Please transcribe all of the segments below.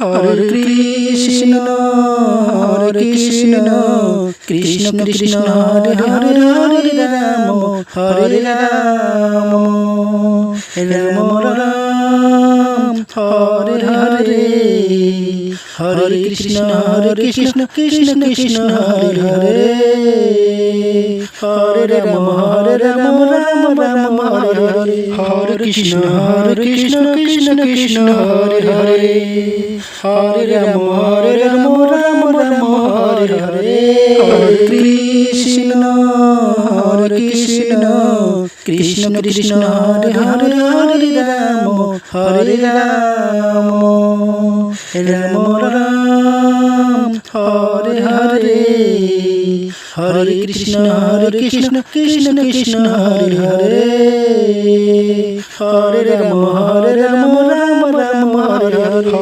Hare Krishna Krishna Krishna Hare Hare Hare Ram Hare Ram Ram Ram Hare Hare Hare Krishna Krishna Krishna Hare Hare Hare Ram Ram Ram Hare Hare Hare Krishna Krishna Krishna Hare Hare Hare Ram Ram Ram Hare Hare Hare Krishna Krishna Krishna Hare Hare Hare Ram Ram Ram Hare Hare Hare Krishna Krishna Krishna Hare Hare Hare Ram Ram Ram Hare Hare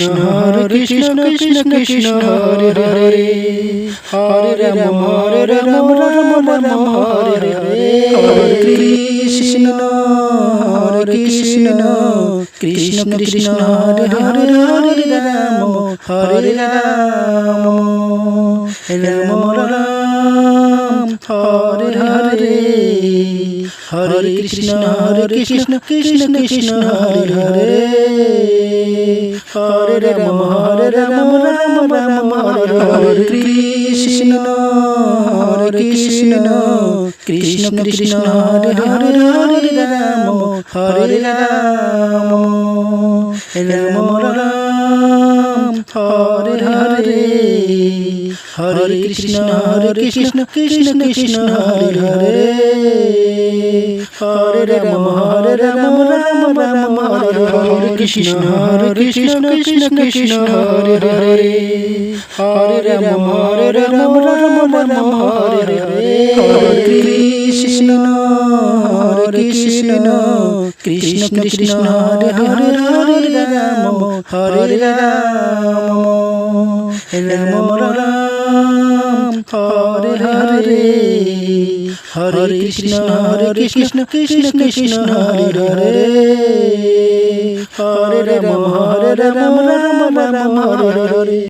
Hare Krishna Krishna Hare Hare Hare Ram Ram Ram Hare Hare Hare Krishna Krishna Krishna Hare Hare Hare Ram Ram Ram Hare Hare Hare Krishna Krishna Krishna Hare Hare Hare Ram Ram Ram Hare Hare Krishna Krishna Krishna Hare Hare Hare Ram Ram Ram Hare Hare Hare Krishna Krishna Krishna Hare Hare Hare Ram Ram Ram Hare Hare Krishna Krishna Krishna Hare Hare Hare Ram Ram Ram Hare Hare Hare Krishna Krishna Krishna Hare Hare Hare Ram Ram Ram Hare Hare Hare Krishna Krishna Krishna Hare Hare Hare Ram Ram Ram Hare Hare.